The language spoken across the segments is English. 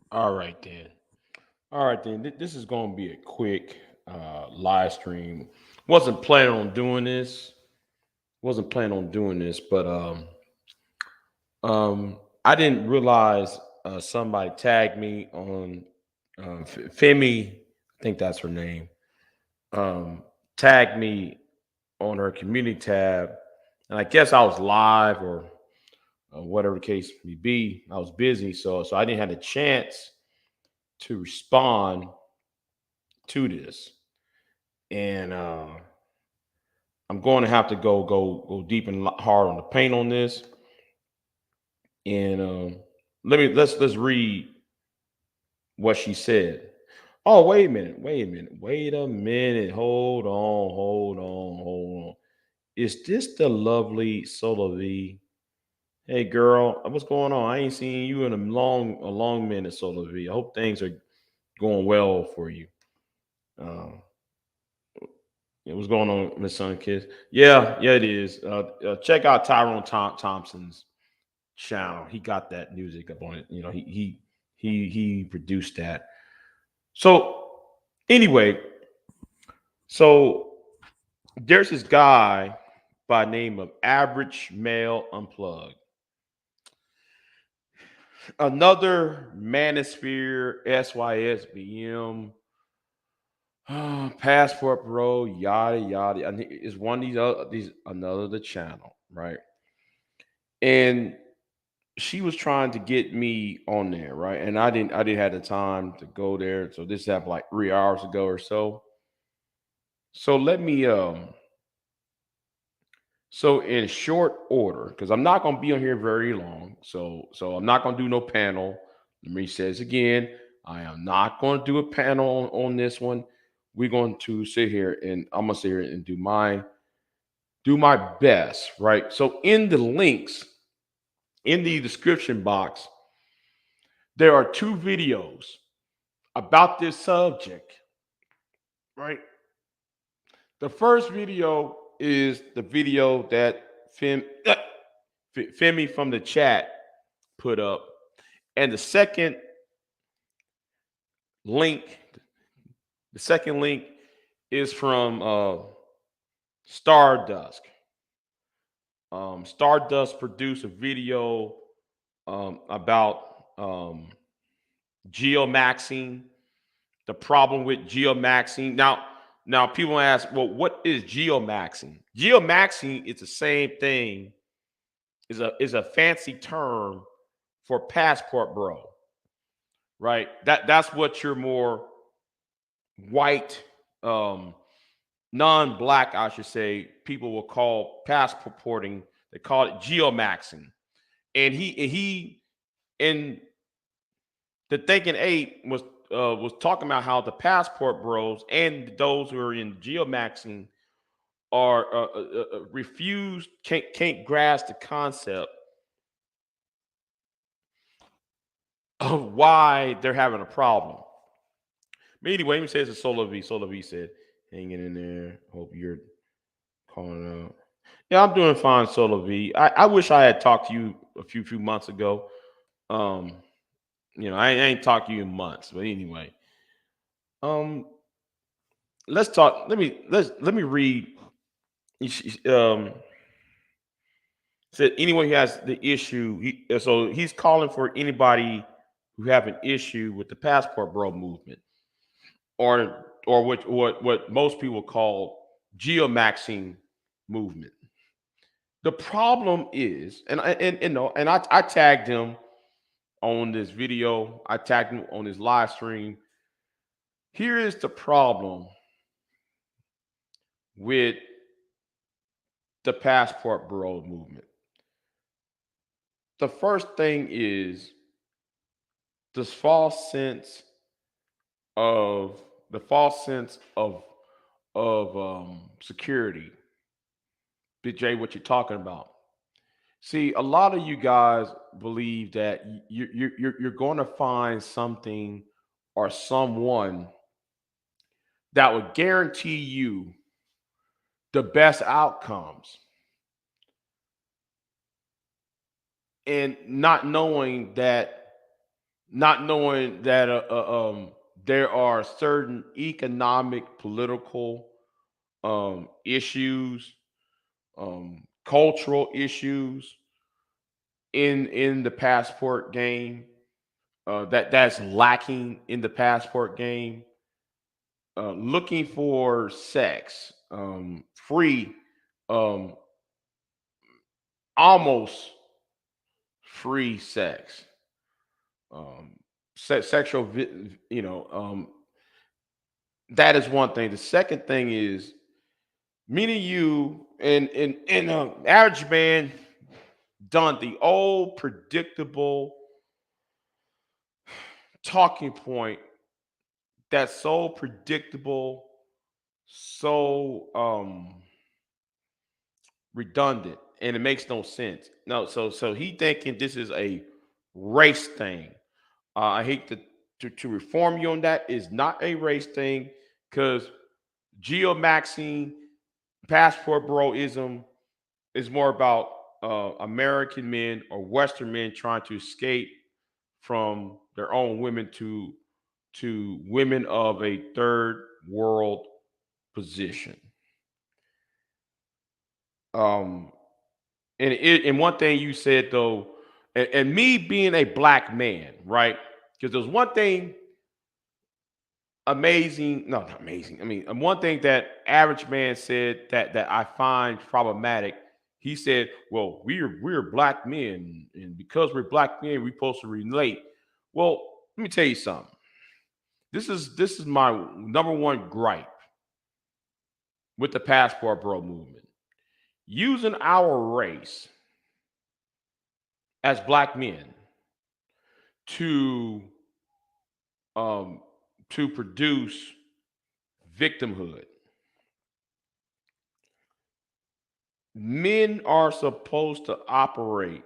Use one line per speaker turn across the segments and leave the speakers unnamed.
All right then. All right then. This is going to be a quick live stream. Wasn't planning on doing this. Wasn't planning on doing this, but I didn't realize somebody tagged me on Femi. I think that's her name. Um, Tagged me on her community tab, and I guess I was live or whatever the case may be. I was busy, so I didn't have a chance to respond to this, and I'm going to have to go deep and hard on the paint on this. And let's read what she said. Oh, wait a minute. Hold on. Is this the lovely Sola V? Hey girl, what's going on? I ain't seen you in a long minute, Sola V. I hope things are going well for you. Um, yeah, what's going on, Miss Sun Kiss? Yeah, it is. Check out Tyrone Thompson's channel. He got that music up on it. You know, he produced that. So anyway, so there's this guy by name of Average Male Unplugged. Another Manosphere SYSBM Passport Pro yada yada. And it's one of these another the channel, right? And she was trying to get me on there, right? And I didn't have the time to go there. So this happened like 3 hours ago or so. So let me so in short order, because I'm not gonna be on here very long. So I'm not gonna do no panel. Let me say this again. I am not gonna do a panel on this one. we're going to sit here and I'm gonna sit here and do my best, right? So in the links in the description box, there are two videos about this subject, right? The first video is the video that Femi from the chat put up, and link, the second link is from Stardust. Stardust produced a video about geomaxing, the problem with geomaxing. Now people ask, well, what is geomaxing? Geomaxing is the same thing, is a fancy term for passport bro, right? That's what your more white, non-black, I should say, people will call passporting. They call it geomaxing. And he in the Thinking Ape was talking about how the passport bros and those who are in geomaxing are refused, can't grasp the concept of why they're having a problem. But anyway, he says it's Solar V. Solar V said, hanging in there. Hope you're calling out. Yeah, I'm doing fine, Solar V. I wish I had talked to you a few months ago. Um, I ain't talked to you in months, but anyway. Um, let's talk. Let me read. Um, said anyone who has the issue. So he's calling for anybody who have an issue with the passport bro movement, or what most people call geomaxing movement. The problem is, I tagged him on this video. I tagged him on his live stream. Here is the problem with the passport bro movement. The first thing is this false sense of security. Big J, what you're talking about? See, a lot of you guys believe that you're going to find something or someone that would guarantee you the best outcomes, and not knowing that there are certain economic, political issues, cultural issues in the passport game, that's lacking in the passport game. Looking for sex, free, um, almost free sex, sexual, that is one thing. The second thing is many of you and average man done the old predictable talking point that's so predictable, so redundant, and it makes no sense. No, so he thinking this is a race thing. I hate to reform you on that. Is not a race thing, because geomaxing, passport broism is more about American men or Western men trying to escape from their own women to women of a third world position. Um, and one thing you said though, and me being a black man, right? Because there's one thing amazing, no, not amazing. I mean, one thing that average man said that I find problematic. He said, "Well, we're black men, and because we're black men, we're supposed to relate." Well, let me tell you something. This is my number one gripe with the passport bro movement. Using our race as black men to um to produce victimhood. Men are supposed to operate,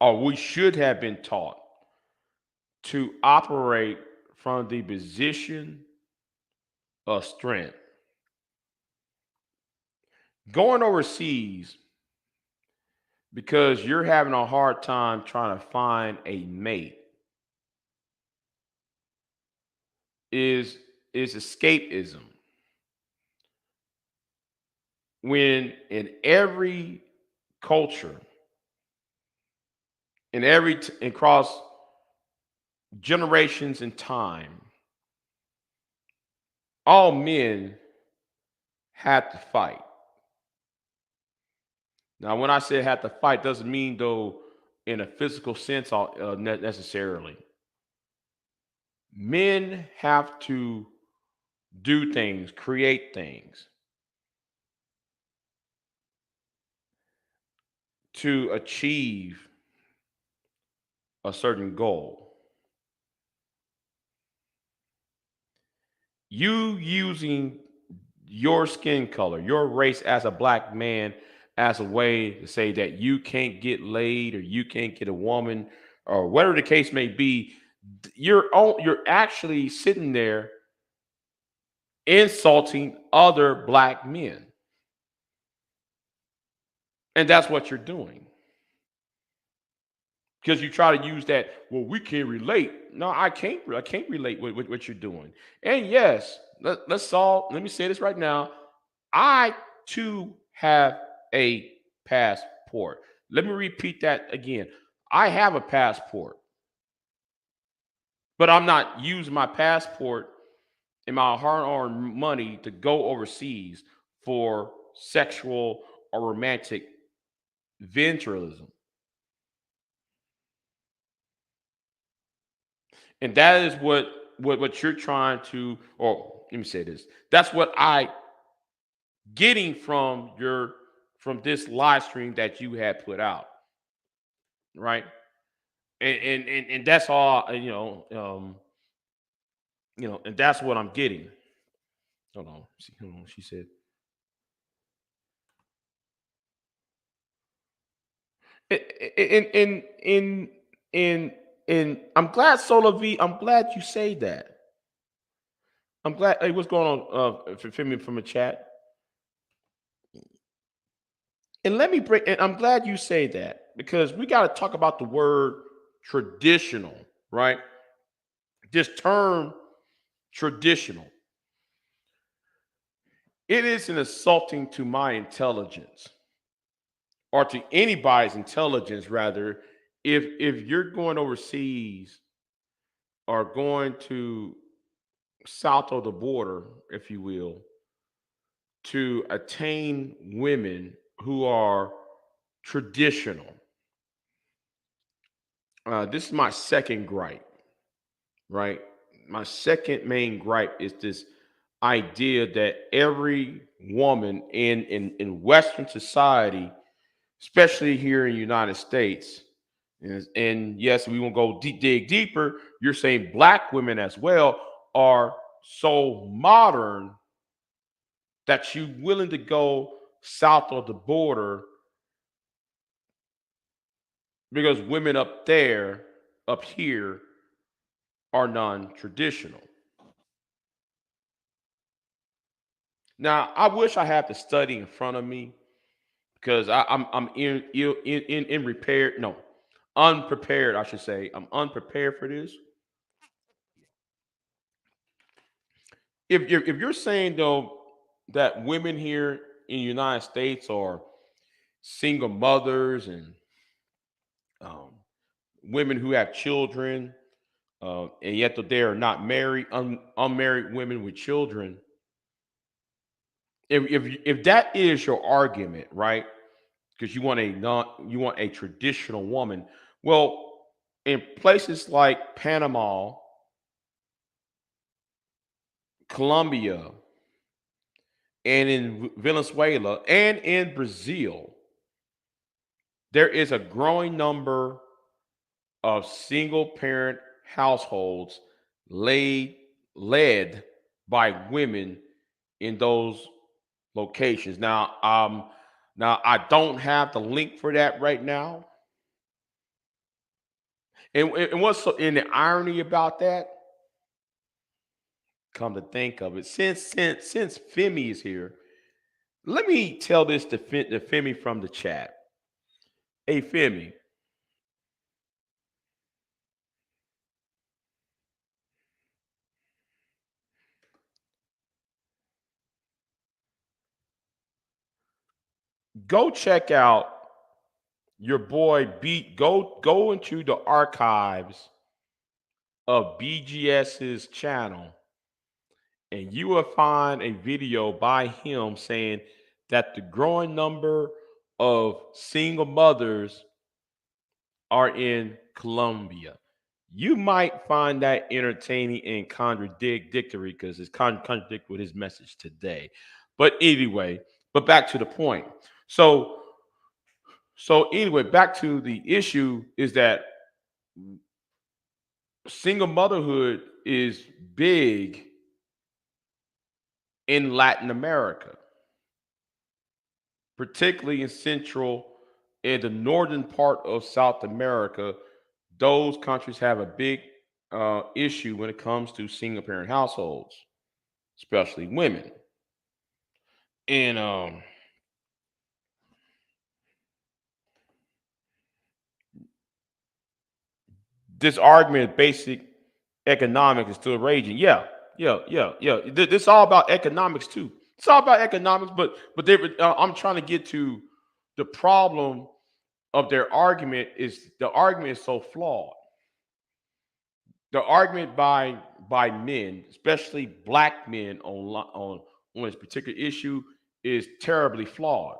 or we should have been taught to operate from the position of strength. Going overseas because you're having a hard time trying to find a mate is escapism. When in every culture, across generations and time, all men had to fight. Now, when I say had to fight, doesn't mean though in a physical sense necessarily. Men have to do things, create things to achieve a certain goal. You using your skin color, your race as a black man, as a way to say that you can't get laid or you can't get a woman or whatever the case may be, you're actually sitting there insulting other black men. And that's what you're doing. Because you try to use that, well, we can't relate. No, I can't relate with what you're doing. And yes, let me say this right now. I too have a passport. Let me repeat that again. I have a passport, but I'm not using my passport and my hard-earned money to go overseas for sexual or romantic venturism. And that is what you're trying to, or let me say this. That's what I getting from this live stream that you had put out, right? And that's all and that's what I'm getting. Hold on, see, hold on. She said, in in I'm glad Solar V. I'm glad you say that. I'm glad. Hey, what's going on? For me from a chat. And let me break. And I'm glad you say that because we got to talk about the word traditional, right? This term traditional. It is an insulting to my intelligence or to anybody's intelligence, rather, if you're going overseas or going to south of the border, if you will, to attain women who are traditional. This is my second gripe, right? My second main gripe is this idea that every woman in Western society, especially here in the United States, and yes, we won't go dig deeper. You're saying black women as well are so modern that you willing to go south of the border because women up here, are non-traditional. Now, I wish I had the study in front of me because I'm in repair. No, unprepared. I should say I'm unprepared for this. If you're saying though that women here in the United States are single mothers and um, women who have children, and yet they are not married, unmarried women with children. If that is your argument, right? Because you want a traditional woman. Well, in places like Panama, Colombia, and in Venezuela and in Brazil, there is a growing number of single parent households laid led by women in those locations. Now I don't have the link for that right now. And what's so in the irony about that? Come to think of it, since Femi is here, let me tell this to Femi from the chat. Hey Femi, go check out your boy Beat. Go into the archives of BGS's channel, and you will find a video by him saying that the growing number of single mothers are in Colombia. You might find that entertaining and contradictory because it's contradict with his message today. But anyway, but back to the point. So so anyway, back to the issue is that single motherhood is big in Latin America, particularly in Central and the northern part of South America. Those countries have a big issue when it comes to single parent households, especially women. And this argument of basic economics is still raging. Yeah, yeah. This is all about economics too. It's all about economics, I'm trying to get to the problem of their argument is the argument is so flawed. The argument by men, especially black men on this particular issue, is terribly flawed.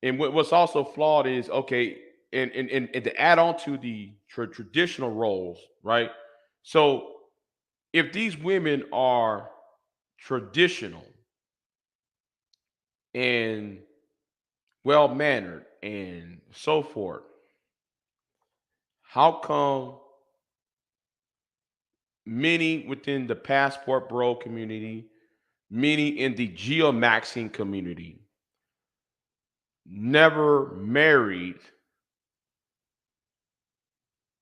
And what's also flawed is okay, and to add on to the traditional roles, right? So if these women are traditional and well mannered and so forth, how come many within the passport bro community, many in the geomaxing community, never married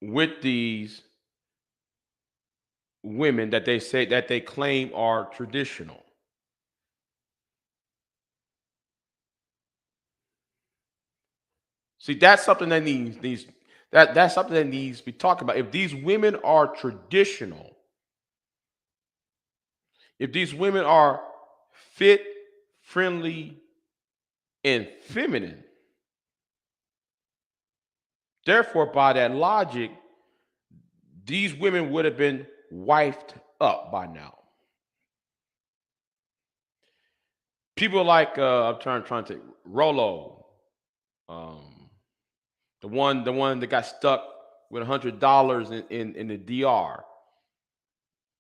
with these women that they say that they claim are traditional? See, that's something that needs that's something that needs to be talked about. If these women are traditional, if these women are fit, friendly, and feminine, therefore, by that logic, these women would have been wifed up by now. People like I'm trying to Rolo, um, the one that got stuck with $100 in the DR.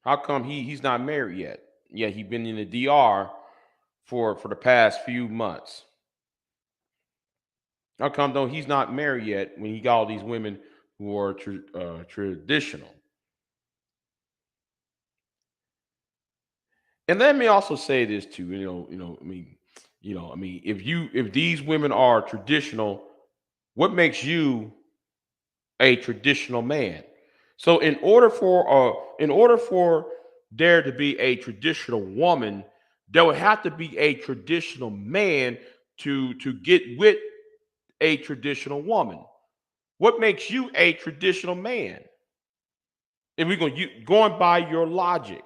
How come he's not married yet? Yeah, he's been in the DR for the past few months. How come though he's not married yet when he got all these women who are traditional? And let me also say this too. I mean, if these women are traditional, what makes you a traditional man? So in order for there to be a traditional woman, there would have to be a traditional man to get with a traditional woman. What makes you a traditional man? If we're going by your logic,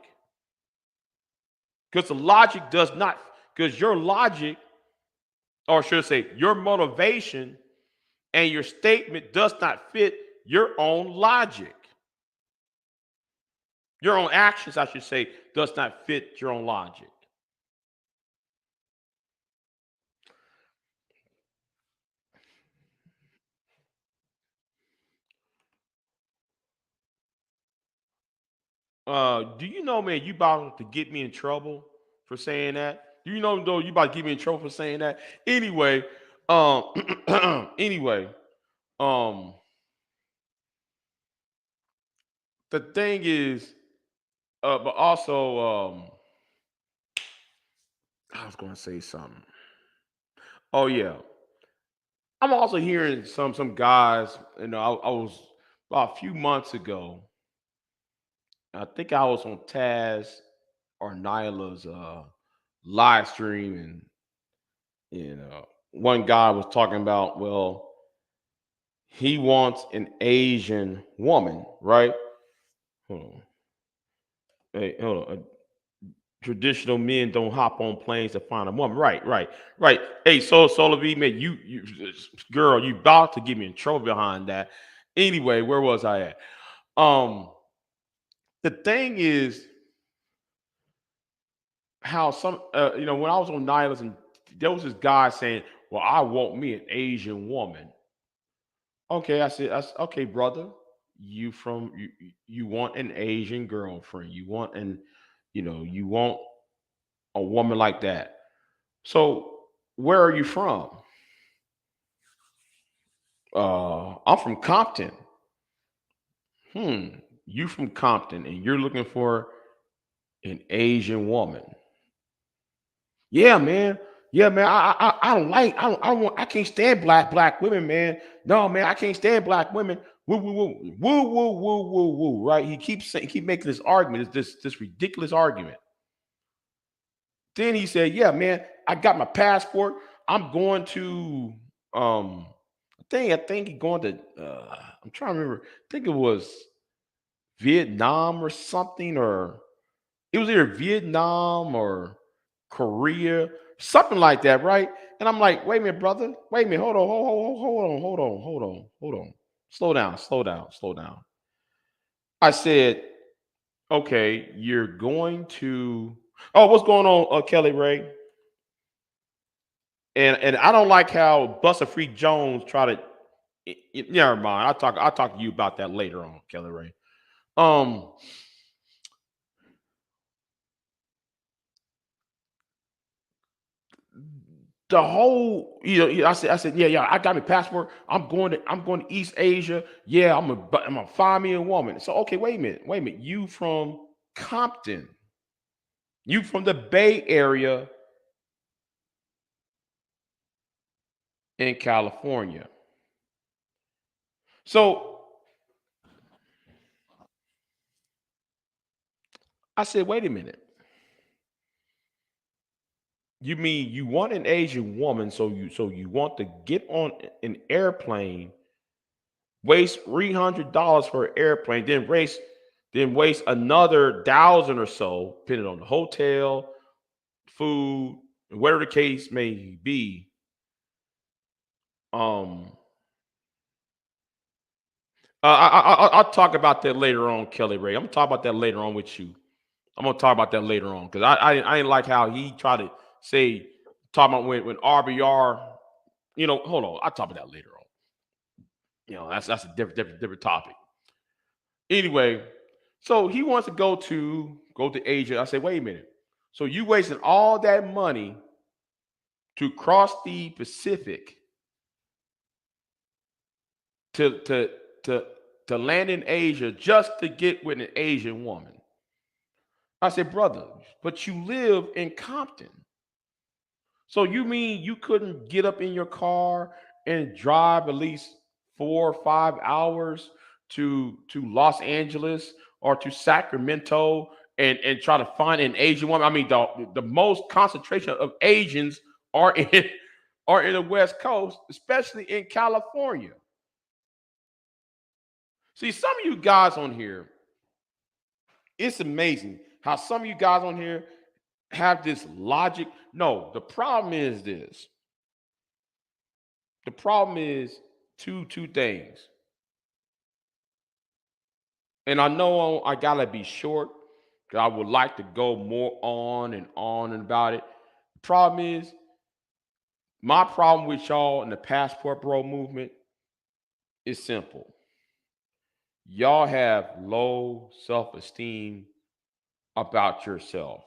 because the logic does not, because your logic, or should I say, your motivation and your statement does not fit your own logic. Your own actions, I should say, does not fit your own logic. Do you know, man, you about to get me in trouble for saying that? Do you know though you about to get me in trouble for saying that? Anyway, um, anyway, um, the thing is, But also, I was going to say something. Oh yeah, I'm also hearing some guys. I was about a few months ago. I think I was on Taz or Nyla's live stream, and one guy was talking about, well, he wants an Asian woman, right? Hold on. Hey, hold on. Traditional men don't hop on planes to find a woman. Right, right, right. Hey, Solar V, man, you, girl, you about to get me in trouble behind that. Anyway, where was I at? Um, the thing is how some, when I was on Nihilus, and there was this guy saying, "Well, I want me an Asian woman." Okay, I said, okay, brother, you want an Asian girlfriend. You want a woman like that. So where are you from? I'm from Compton. Hmm. You from Compton and you're looking for an Asian woman. Yeah, man. Yeah, man. I don't like I don't want I can't stand black women, man. No, man, I can't stand black women. Woo woo woo woo woo woo woo woo. Right? He keeps saying, keep making this argument, this ridiculous argument. Then he said, "Yeah, man, I got my passport. I'm going to I think he going to I'm trying to remember. I think it was Vietnam or something, or it was either Vietnam or Korea, something like that, right?" And I'm like, "Wait a minute, brother. Wait a minute. Hold on. Hold on. Slow down. Slow down. Slow down." I said, "Okay, you're going to." Oh, what's going on, Kelly Ray? And I don't like how Buster Free Jones try to. Never mind. I'll talk to you about that later on, Kelly Ray. Um, the whole, I said, yeah, yeah, I got my passport. I'm going to East Asia. Yeah, I'm gonna find me a woman. So okay, wait a minute. You from Compton? You from the Bay Area in California? So I said, wait a minute. You mean you want an Asian woman? So you want to get on an airplane, waste $300 for an airplane, then waste another thousand or so, depending on the hotel, food, and whatever the case may be. Um, I'll talk about that later on, Kelly Ray. I'm gonna talk about that later on with you. I'm gonna talk about that later on because I didn't like how he tried to say talk about when RBR. Hold on. I'll talk about that later on. That's a different topic. Anyway, so he wants to go to Asia. I say, wait a minute. So you wasting all that money to cross the Pacific to to to to land in Asia just to get with an Asian woman. I said, brother, but you live in Compton. So you mean you couldn't get up in your car and drive at least 4 or 5 hours to Los Angeles or to Sacramento and try to find an Asian woman? I mean, the most concentration of Asians are in are in the West Coast, especially in California. See, some of you guys on here, it's amazing how some of you guys on here have this logic. No, the problem is this. The problem is two things. And I know I gotta be short because I would like to go more on and about it. The problem is my problem with y'all in the passport bro movement is simple. Y'all have low self-esteem about yourself.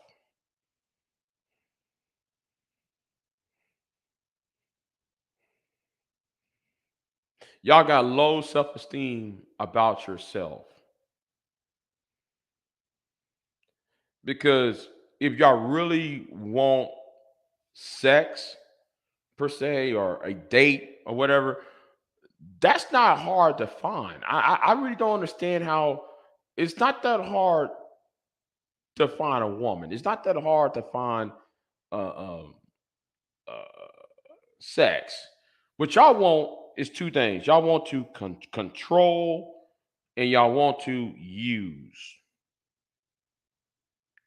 Y'all got low self-esteem about yourself. Because if y'all really want sex per se, or a date or whatever, that's not hard to find. I really don't understand how it's not that hard to find a woman. It's not that hard to find uh, um, uh, sex. What y'all want is two things. Y'all want to control, and y'all want to use.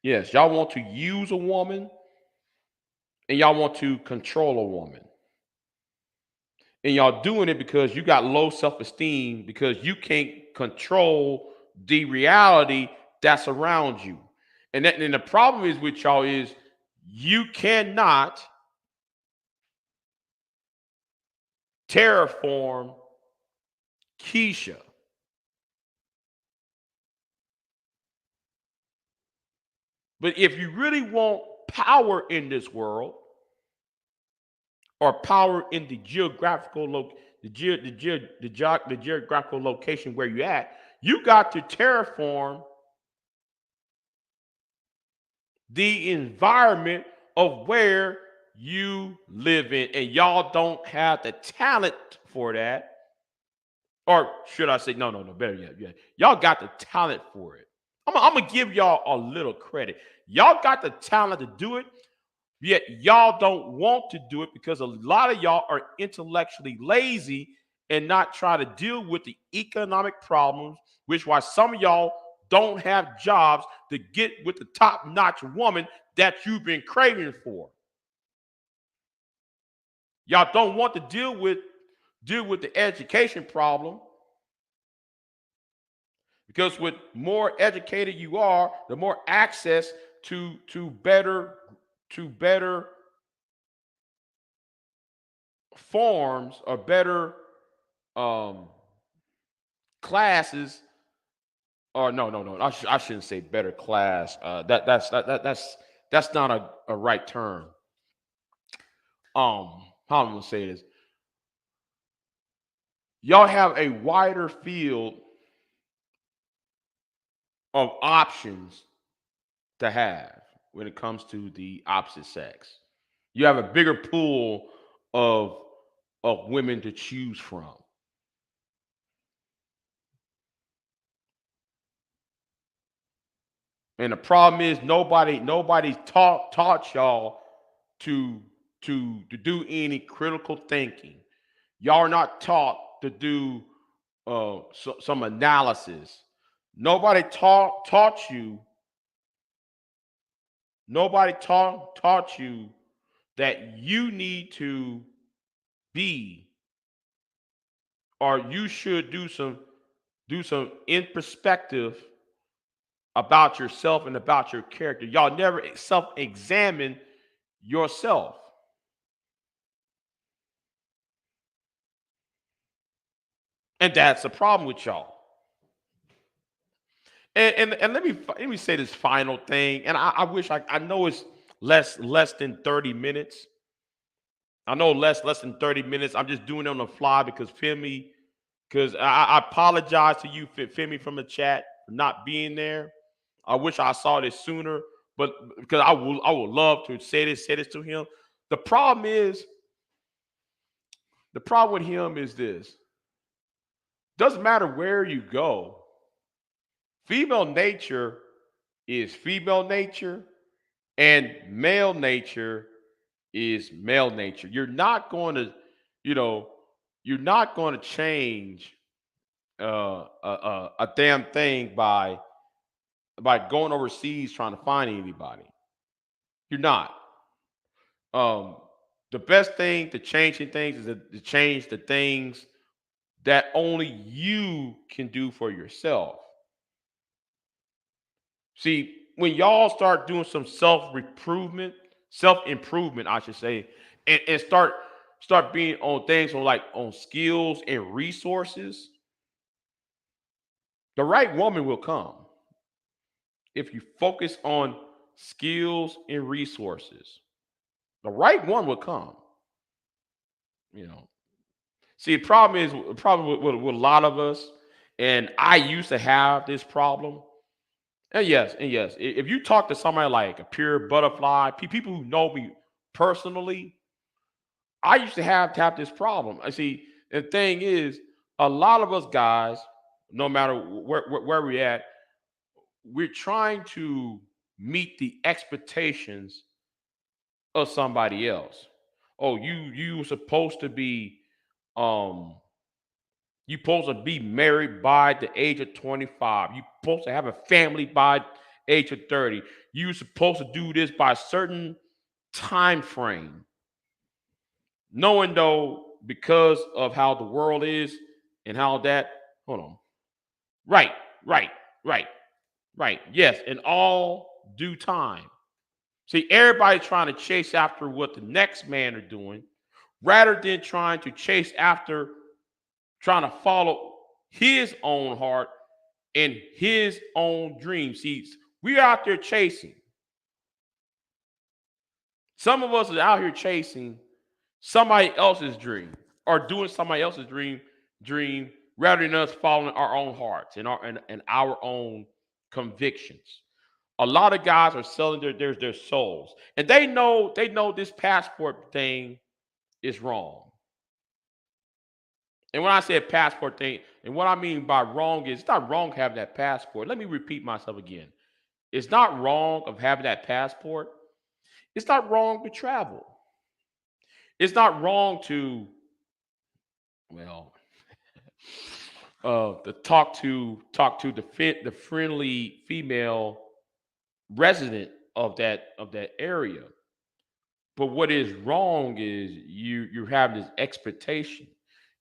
Yes, y'all want to use a woman, and y'all want to control a woman. And y'all doing it because you got low self-esteem because you can't control the reality that's around you. And the problem is with y'all is you cannot terraform Keisha. But if you really want power in this world, or power in the geographical the geographical location where you're at, you got to terraform the environment of where you live in, and y'all don't have the talent for that. Or should I say, no, better yet, yeah, y'all got the talent for it. I'm gonna give y'all a little credit. Y'all got the talent to do it, yet y'all don't want to do it because a lot of y'all are intellectually lazy and not try to deal with the economic problems, which why some of y'all don't have jobs to get with the top-notch woman that you've been craving for. Y'all don't want to deal with the education problem because with more educated you are, the more access to better forms or better um classes. Or no, I shouldn't say better class. That's not a right term. How I'm gonna say this: y'all have a wider field of options to have when it comes to the opposite sex. You have a bigger pool of of women to choose from. And the problem is nobody taught y'all to to do any critical thinking. Y'all are not taught to do some analysis. Nobody taught you. Nobody taught you that you need to be, or you should do some in perspective about yourself and about your character. Y'all never self-examine yourself. And that's the problem with y'all. And let me say this final thing. And I wish I know it's less than 30 minutes. I know less than 30 minutes. I'm just doing it on the fly because Femi, because I apologize to you, Femi, from the chat for not being there. I wish I saw this sooner, but because I would love to say this to him. The problem is the problem with him is this: doesn't matter where you go, female nature is female nature, and male nature is male nature. You know, you're not going to change a damn thing by going overseas trying to find anybody. You're not. Um, the best thing to changing things is to change the things that only you can do for yourself. See, when y'all start doing some self improvement, I should say, and start being on things on skills and resources, the right woman will come if you focus on skills and resources. The right one will come. You know. See, the problem with a lot of us, and I used to have this problem, And yes, if you talk to somebody like a pure butterfly, people who know me personally, I used to have this problem. I see. The thing is, a lot of us guys, no matter where we're at, we're trying to meet the expectations of somebody else. Oh, you were supposed to be um you supposed to be married by the age of 25. You supposed to have a family by age of 30. You supposed to do this by a certain time frame. Knowing though, because of how the world is and how that, hold on. Right, right, right, right. Yes, in all due time. See, everybody's trying to chase after what the next man are doing rather than trying to chase after trying to follow his own heart and his own dream. See, we're out there chasing. Some of us are out here chasing somebody else's dream or doing somebody else's dream rather than us following our own hearts and our own convictions. A lot of guys are selling their souls, and they know this passport thing is wrong. And when I say passport thing, and what I mean by wrong is it's not wrong having that passport. Let me repeat myself again. It's not wrong of having that passport. It's not wrong to travel. It's not wrong to, well, to talk to the friendly female resident of that area. But what is wrong is you have this expectation.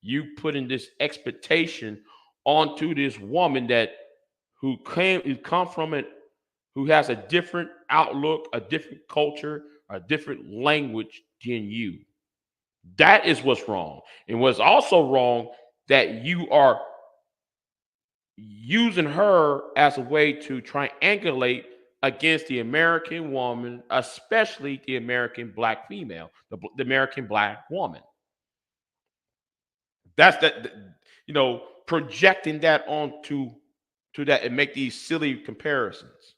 You putting this expectation onto this woman that who come from it, who has a different outlook, a different culture, a different language than you. That is what's wrong. And what's also wrong that you are using her as a way to triangulate against the American woman, especially the American black female, the American black woman. That's projecting that onto to that and make these silly comparisons.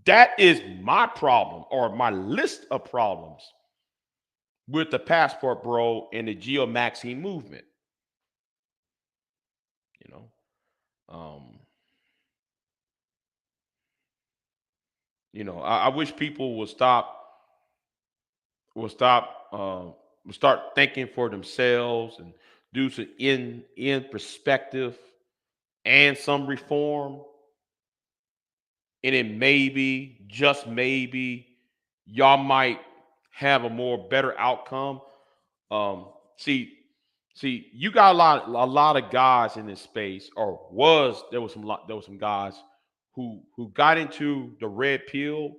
That is my problem or my list of problems with the passport bro and the Geo Maxine movement. You know, um, I wish people will stop will start thinking for themselves and do some in perspective and some reform, and it maybe just maybe y'all might have a more better outcome. um see see you got a lot of guys in this space, or was there was some guys who got into the red pill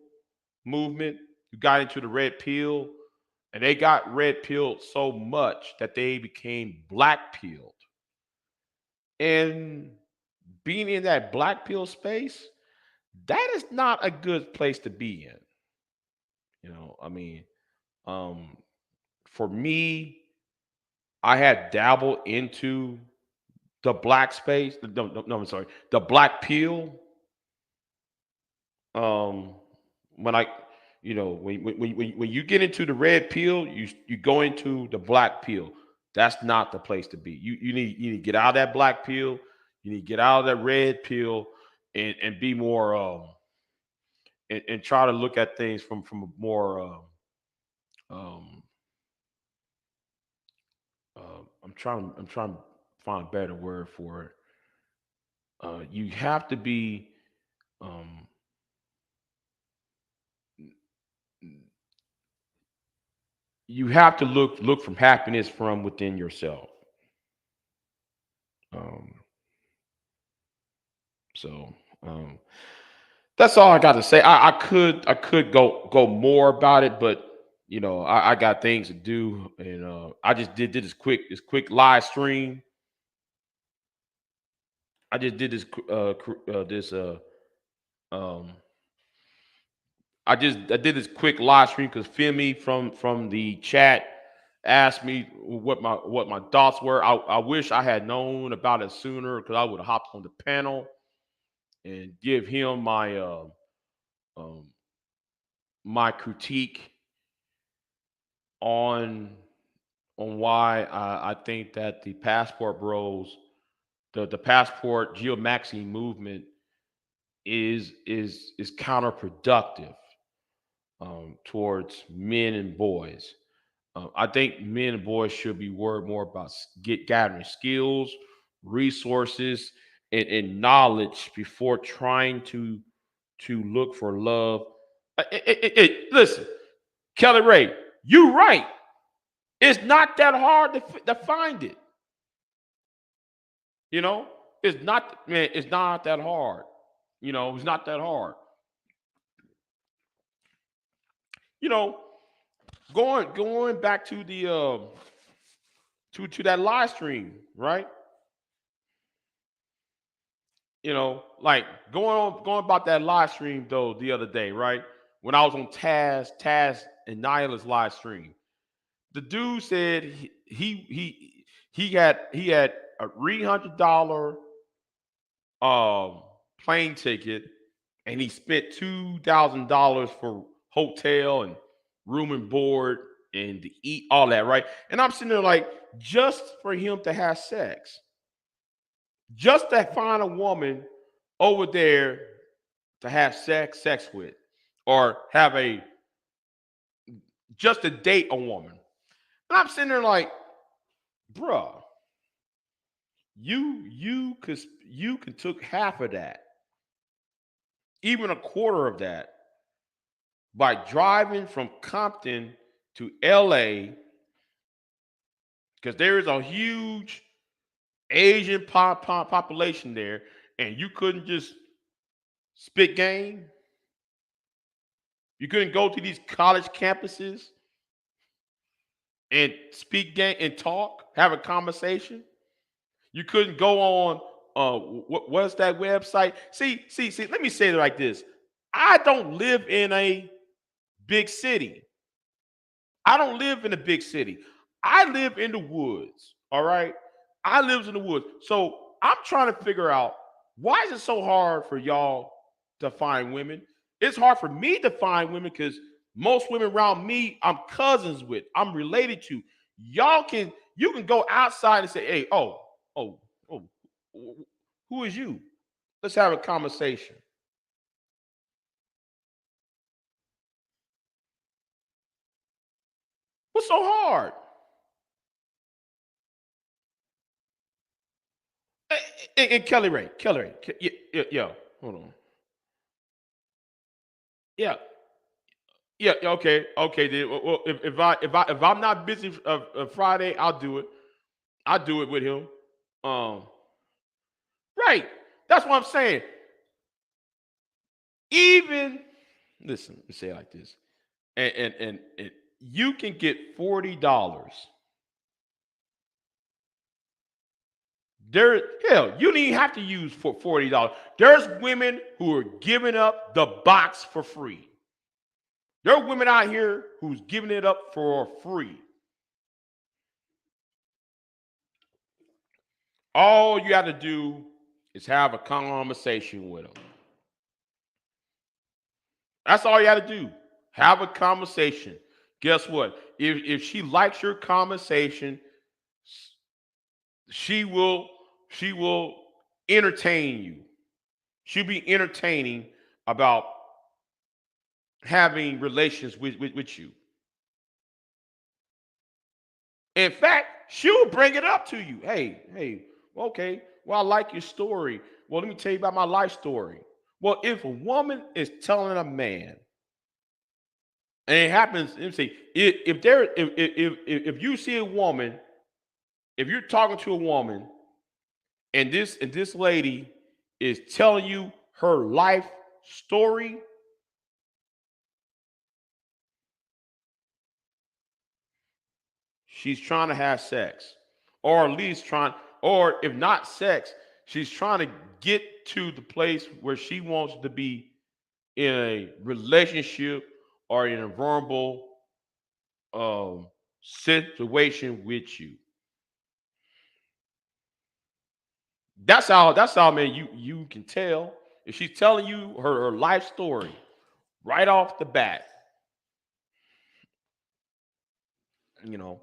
movement, who got into the red pill, and they got red pilled so much that they became black pilled. And being in that black pill space, that is not a good place to be in. I mean, um, for me, I had dabbled into the black space. No, no, no, I'm sorry, the black pill. Um, when I, when you get into the red pill, you go into the black pill. That's not the place to be. You need to get out of that black pill. You need to get out of that red pill and be more and try to look at things from a more um I'm trying to find a better word for it. You have to be um you have to look from happiness from within yourself. Um, so um, that's all I got to say. I could go more about it, but I got things to do, and I just did this quick live stream. I just did this um I did this quick live stream because Femi from the chat asked me what my thoughts were. I wish I had known about it sooner because I would have hopped on the panel. and give him um, my critique on why I think that the passport bros, the passport geomaxi movement is counterproductive towards men and boys. I think men and boys should be worried more about gathering skills, resources, and knowledge before trying to look for love. Listen, Kelly Ray, you right. It's not that hard to find it. You know, it's not, man. It's not that hard. You know, it's not that hard. You know, going back to the to that live stream, right? You know, like going about that live stream though the other day, right? When I was on Taz and Nyla's live stream, the dude said he had a $300 plane ticket, and he spent $2,000 for hotel and room and board and to eat all that, right? And I'm sitting there like, just for him to have sex, just to find a woman over there to have sex with, or have a just to date a woman. And I'm sitting there like, bruh, you could took half of that, even a quarter of that, by driving from Compton to LA, because there is a huge Asian population there, and you couldn't just spit game. You couldn't go to these college campuses and speak game and talk, have a conversation. You couldn't go on what's that website? See. Let me say it like this: I don't live in a big city. I don't live in a big city. I live in the woods. All right. I live in the woods. So I'm trying to figure out, why is it so hard for y'all to find women? It's hard for me to find women because most women around me I'm cousins with, I'm related to. You can go outside and say, hey, oh, oh, who is you? Let's have a conversation. What's so hard? And Kelly Ray, yeah, hold on. Yeah, yeah, okay. Then, well, if I'm not busy Friday, I'll do it. I'll do it with him. Um, right. That's what I'm saying. Even listen, let me say it like this, and you can get $40. There, hell, you don't even have to use for $40. There's women who are giving up the box for free. There are women out here who's giving it up for free. All you got to do is have a conversation with them. That's all you got to do. Have a conversation. Guess what? If she likes your conversation, she will she will entertain you. She'll be entertaining about having relations with you. In fact, she'll bring it up to you. Hey, okay. Well, I like your story. Well, let me tell you about my life story. Well, if a woman is telling a man, and it happens, let me see, if you see a woman, if you're talking to a woman, and this lady is telling you her life story, she's trying to have sex, or at least trying, or if not sex, she's trying to get to the place where she wants to be in a relationship or in a vulnerable um, situation with you. That's how man you can tell If she's telling you her life story right off the bat, you know,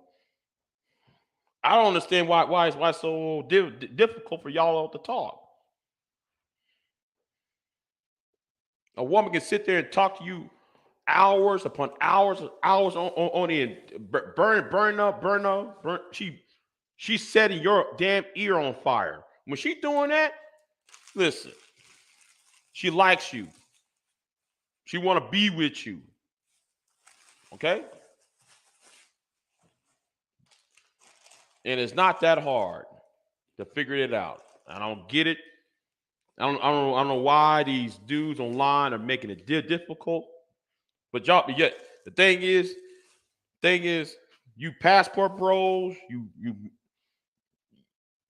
I don't understand why it's so difficult for y'all to talk. A woman can sit there and talk to you hours upon hours, hours on the burn. She's setting your damn ear on fire. When she's doing that, listen, she likes you. She want to be with you. Okay? And it's not that hard to figure it out. I don't get it. I don't know why these dudes online are making it difficult. But y'all, yet the thing is, you passport bros,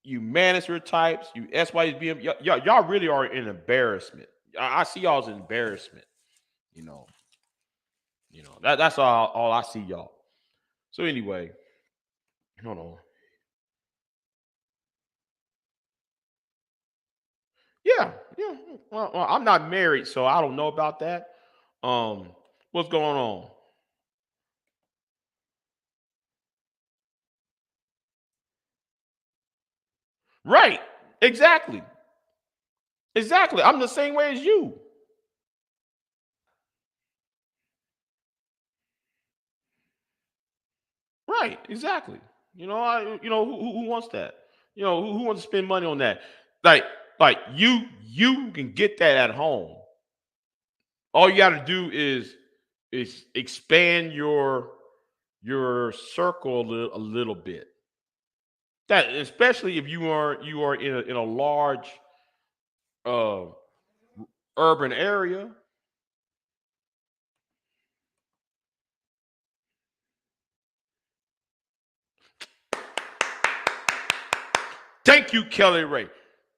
you manager types, you SYSBM, y'all really are an embarrassment. I see y'all as an embarrassment. You know, that's all I see y'all. So anyway, hold on. Yeah, yeah. Well, I'm not married, so I don't know about that. What's going on? Right. Exactly. Exactly. I'm the same way as you. Right. Exactly. Who wants that? Who wants to spend money on that? Like like you can get that at home. All you got to do is expand your circle a little bit. That especially if you are in a large uh urban area. Thank you, Kelly Ray.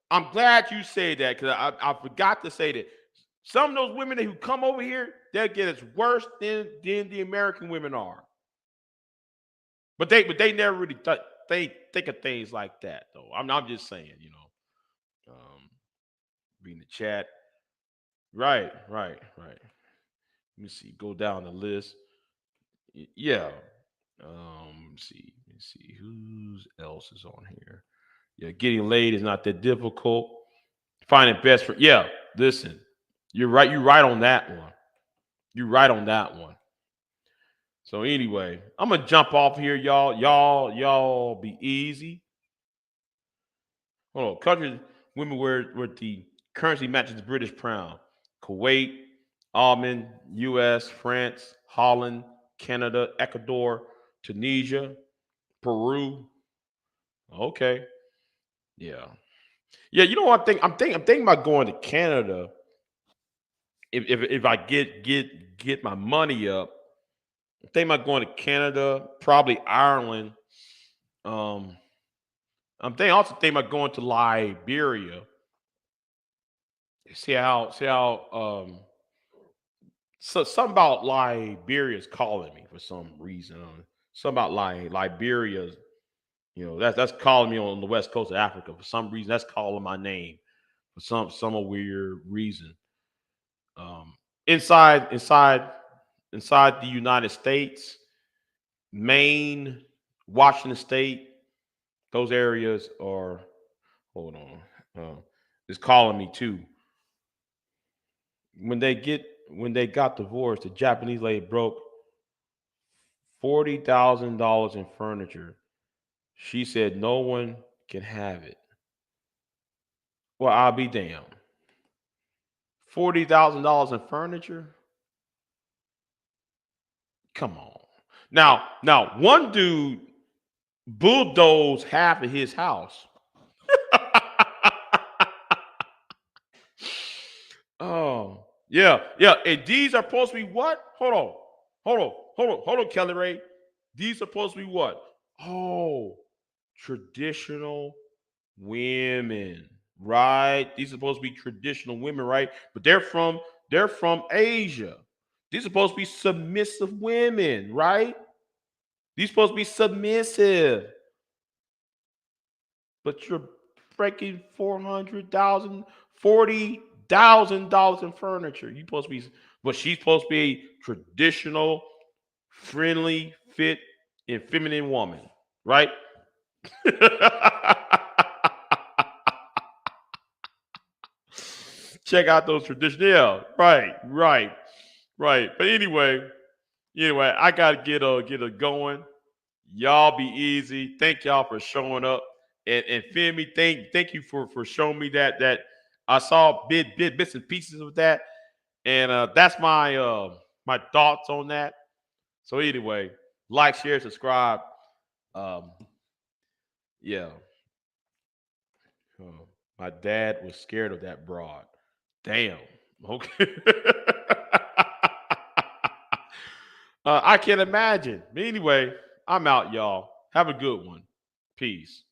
I'm glad you say that because I forgot to say that. Some of those women who come over here, they'll get as worse than the American women are. But they never really they think of things like that though. I'm just saying, reading the chat. Right, right, right. Let me see. Go down the list. Yeah. Let me see. Let me see. Who's else is on here? Yeah, getting laid is not that difficult. Finding best for yeah. Listen, you're right. You're right on that one. You're right on that one. So anyway, I'm gonna jump off here, y'all. Y'all be easy. Hold on. Countries women where the currency matches the British pound. Kuwait, Oman, US, France, Holland, Canada, Ecuador, Tunisia, Peru. Okay. Yeah. Yeah, you know what I'm thinking about going to Canada if I get my money up. I'm thinking about going to Canada, probably Ireland. Um also thinking about going to Liberia. See how so something about Liberia is calling me for some reason. Something about Liberia, that's calling me on the west coast of Africa for some reason. That's calling my name for some weird reason. Um, inside the United States, Maine, Washington State, those areas are. Hold on, it's calling me too. When they got divorced, the Japanese lady broke $40,000 in furniture. She said no one can have it. Well, I'll be damned. $40,000 in furniture? Come on. Now, one dude bulldozed half of his house. Oh, yeah, yeah. And these are supposed to be what? Hold on, Kelly Ray. These are supposed to be what? Oh, traditional women, right? These are supposed to be traditional women, right? But they're from Asia. These are supposed to be submissive women, right? These are supposed to be submissive, but you're breaking 400,000, 40. $1,000 in furniture. You supposed to be, but she's supposed to be a traditional, friendly, fit, and feminine woman, right? Check out those traditions. Yeah, right, right, right. But anyway, I gotta get a going. Y'all be easy. Thank y'all for showing up. And Femi, thank you for showing me that I saw bits and pieces of that. And that's my thoughts on that. So anyway, like, share, subscribe. Um, yeah. My dad was scared of that broad. Damn. Okay. I can't imagine. But anyway, I'm out, y'all. Have a good one. Peace.